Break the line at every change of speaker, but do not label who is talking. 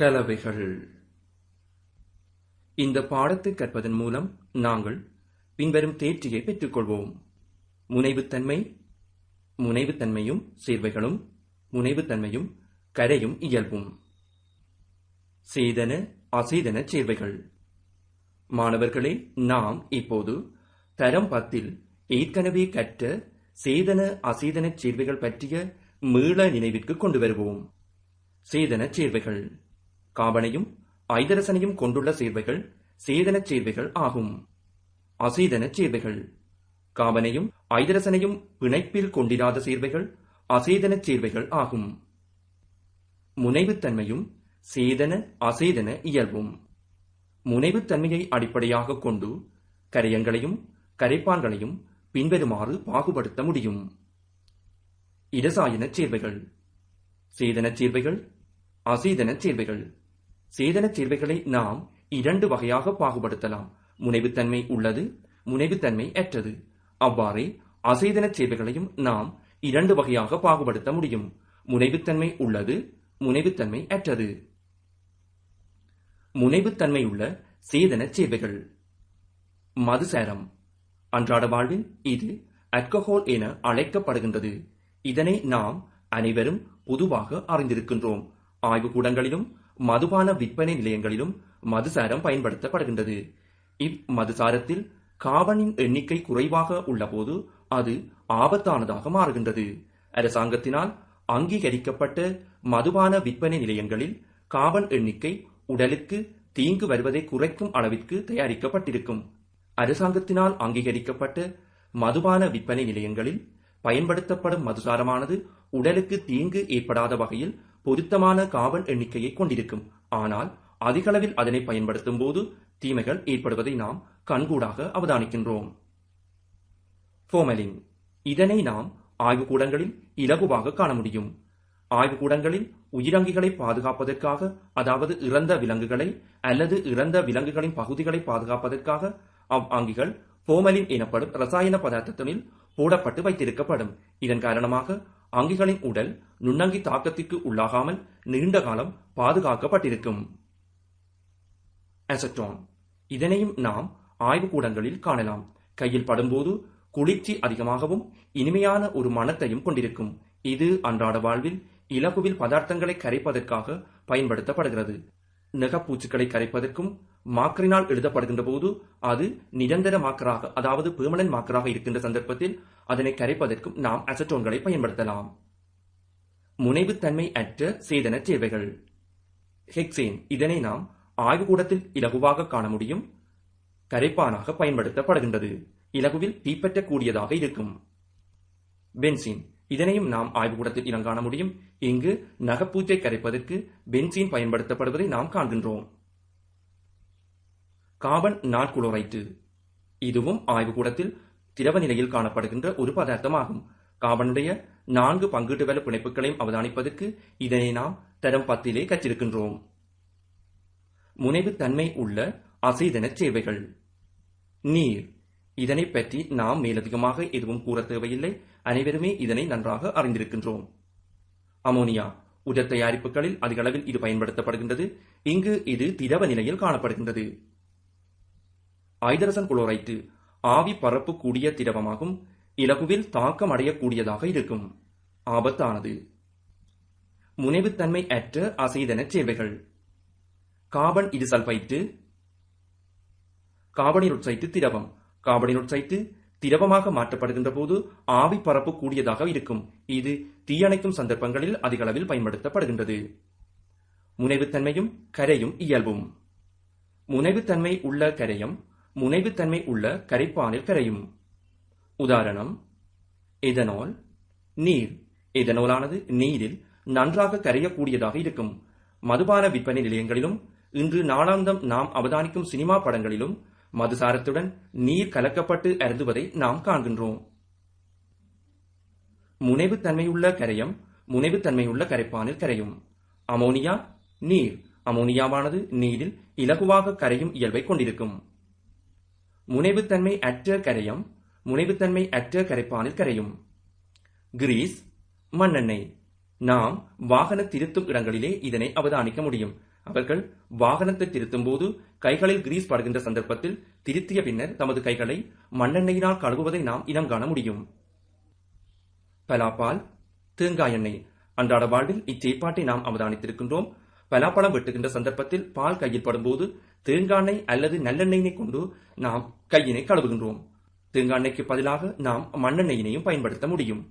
கலவைகள். இந்த பாடத்தை கற்பதன் மூலம் நாங்கள் பின்வரும் தேர்ச்சியை பெற்றுக்கொள்வோம். முனைவுத்தன்மை, முனைவுத்தன்மையும் சேர்வைகளும், முனைவுத்தன்மையும் கரையும் இயல்பும். சேதன அசேதன சேர்வைகள். மாணவர்களே, நாம் இப்போது தரம் 10 ஏற்கனவே கற்ற சேதன அசேதன சேர்வைகள் பற்றிய மீள நினைவிற்கு கொண்டு வருவோம். சேதன சேர்வைகள் காபனையும் ஐதரசனையும் கொண்டுள்ள சேர்வைகள் சேதன சேர்வைகள் ஆகும். அசேதன சேர்வைகள் காபனையும் ஐதரசனையும் பிணைப்பில் கொண்டிராத சேர்வைகள் அசேதன சேர்வைகள் ஆகும். முனைவுத்தன்மையும் சேதன அசேதன இயல்பும். முனைவுத்தன்மையை அடிப்படையாக கொண்டு கரையங்களையும் கரைப்பான்களையும் பின்வருமாறு பாகுபடுத்த முடியும். இரசாயன சேர்வைகள். சேதன சேர்வைகள், அசேதன சேர்வைகள். சேதன சேர்வைகளை நாம் 2 வகையாக பாகுபடுத்தலாம். முனைவுத்தன்மை உள்ளது, முனைவுத்தன்மை அற்றது. அவ்வாறே அசேதன சேர்வைகளையும் நாம் 2 வகையாக பாகுபடுத்த முடியும். முனைவுத்தன்மை உள்ளது, முனைவுத்தன்மை அற்றது. முனைவுத்தன்மை உள்ள சேதன சேர்வைகள். மதுசாரம். அன்றாட வாழ்வில் இது ஆல்கஹால் என அழைக்கப்படுகின்றது. இதனை நாம் அனைவரும் பொதுவாக அறிந்திருக்கின்றோம். ஆய்வுக்கூடங்களிலும் மதுபான விற்பனை நிலையங்களிலும் மதுசாரம் பயன்படுத்தப்படுகின்றது. இம்மதுசாரத்தில் காபனின் எண்ணிக்கை குறைவாக உள்ளபோது அது ஆபத்தானதாக மாறுகின்றது. அரசாங்கத்தினால் அங்கீகரிக்கப்பட்ட மதுபான விற்பனை நிலையங்களில் காபன் எண்ணிக்கை உடலுக்கு தீங்கு வருவதை குறைக்கும் அளவிற்கு தயாரிக்கப்பட்டிருக்கும். அரசாங்கத்தினால் அங்கீகரிக்கப்பட்ட மதுபான விற்பனை நிலையங்களில் பயன்படுத்தப்படும் மதுசாரமானது உடலுக்கு தீங்கு ஏற்படாத வகையில் பொருத்தமான காபன் எண்ணிக்கையை கொண்டிருக்கும். ஆனால் அதிகளவில் அதனை பயன்படுத்தும் போது தீமைகள் ஏற்படுவதை நாம் கண்கூடாக அவதானிக்கின்றோம். ஃபோர்மலின். இதனை நாம் ஆய்வுக்கூடங்களில் இலகுவாக காண முடியும். ஆய்வுக்கூடங்களில் உயிரங்கிகளை பாதுகாப்பதற்காக, அதாவது இறந்த விலங்குகளை அல்லது இறந்த விலங்குகளின் பகுதிகளை பாதுகாப்பதற்காக அங்கிகள் ஃபோர்மலின் எனப்படும் ரசாயன பதார்த்தத்தில் போடப்பட்டு வைத்திருக்கப்படும். இதன் காரணமாக அங்கிகளின் உடல் நுண்ணங்கி தாக்கத்திற்கு உள்ளாகாமல் நீண்ட காலம் பாதுகாக்கப்பட்டிருக்கும். அசெட்டான். இதனையும் நாம் ஆய்வுக்கூடங்களில் காணலாம். கையில் படும்போது குளிர்ச்சி அதிகமாகவும் இனிமையான ஒரு மணத்தையும் கொண்டிருக்கும். இது அன்றாட வாழ்வில் இலகுவில் பதார்த்தங்களை கரைப்பதற்காக பயன்படுத்தப்படுகிறது. நெகப்பூச்சுக்களை கரைப்பதற்கும் மாக்கரினால் எழுதப்படுகின்ற போது அது நிரந்தர மாக்கராக, அதாவது பெர்மனன்ட் மாக்கராக இருக்கின்ற சந்தர்ப்பத்தில் அதனை கரைப்பதற்கும் நாம் அசெட்டோன்களை பயன்படுத்தலாம். முனைவுத்தன்மை அற்ற சேதன சேர்வைகள். ஹெக்சேன். இதனை நாம் ஆய்வுக்கூடத்தில் இலகுவாக காண முடியும். கரைப்பானாக பயன்படுத்தப்படுகின்றது. இலகுவில் தீப்பற்றக்கூடியதாக இருக்கும். பென்சீன். இதனையும் நாம் ஆய்வுக்கூடத்தில் இனங்காண முடியும். இங்கு நகப்பூச்சை கரைப்பதற்கு பென்சீன் பயன்படுத்தப்படுவதை நாம் காண்கின்றோம். கார்பன் நாற்குளோரைட்டு. இதுவும் ஆய்வுக்கூடத்தில் திரவ நிலையில் காணப்படுகின்ற ஒரு பதார்த்தமாகும். கார்பனுடைய 4 பங்கீட்டுவல பிணைப்புகளையும் அவதானிப்பதற்கு இதனை நாம் தரம் 10 கற்றிருக்கின்றோம். முனைவுத்தன்மை உள்ள அசேதன சேர்வைகள். நீர். இதனை பற்றி நாம் மேலதிகமாக எதுவும் கூற தேவையில்லை. அனைவருமே இதனை நன்றாக அறிந்திருக்கின்றோம். அமோனியா. உடல் தயாரிப்புகளில் அதிக அளவில் இது பயன்படுத்தப்படுகின்றது. இங்கு இது திரவ நிலையில் காணப்படுகின்றது. ஐதரசன் குளோரைட்டு. ஆவி பரப்பு கூடிய திரவமாகும். இலகுவில் தாக்கம் அடையக்கூடியதாக இருக்கும். ஆபத்தானது. முனைவுத்தன்மை அற்ற அசேதன சேர்வைகள். கார்பன் இடிசல்பைட்டு. கார்பனீரொட்சைட்டு திரவம். கார்பனீரொட்சைட்டு திரவமாக மாற்றப்படுகின்ற போது ஆவி பரப்பு கூடியதாக இருக்கும். இது தீயணைக்கும் சந்தர்ப்பங்களில் அதிக அளவில் பயன்படுத்தப்படுகின்றது. முனைவுத்தன்மையும் கரையும் இயல்பும். முனைவுத்தன்மை உள்ள கரையம் முனைவுத்தன்மை உள்ள கரைப்பானில் கரையும். உதாரணம்: எதனால், நீர். எதனோலானது நீரில் நன்றாக கரையக்கூடியதாக இருக்கும். மதுபான விற்பனை நிலையங்களிலும் இன்று நாளாந்தம் நாம் அவதானிக்கும் சினிமா படங்களிலும் மதுசாரத்துடன் நீர் கலக்கப்பட்டு அருந்துவதை நாம் காண்கின்றோம். முனைவுத்தன்மையுள்ள கரையம் முனைவுத்தன்மையுள்ள கரைப்பானில் கரையும். அமோனியா. நீர். அமோனியாவானது நீரில் இலகுவாக கரையும் இயல்பை கொண்டிருக்கும். முனைவுத்தன்மை அற்ற கரையம் முனைவுத்தன்மை அற்ற கரைப்பானில் கரையும். கிரீஸ். மண்ணெண்ணெய். நாம் வாகன திருத்தும் இடங்களிலே இதனை அவதானிக்க முடியும். அவர்கள் வாகனத்தை திருத்தும் போது கைகளில் கிரீஸ் படுகின்ற சந்தர்ப்பத்தில் திருத்திய பின்னர் தமது கைகளை மண்ணெண்ணெயினால் கழுவுவதை நாம் இனம் காண முடியும். பலாப்பால், தேங்காய் எண்ணெய். அன்றாட வாழ்வில் இச்செய்பாட்டை நாம் அவதானித்திருக்கின்றோம். பலாப்பழம் வெட்டுகின்ற சந்தர்ப்பத்தில் பால் கையில் படும்போது தேங்காய் எண்ணெய் அல்லது நல்லெண்ணெயினை கொண்டு நாம் கையினை கழுவுகின்றோம். தேங்காய் எண்ணெய்க்கு பதிலாக நாம் மண்ணெண்ணெயினையும் பயன்படுத்த முடியும்.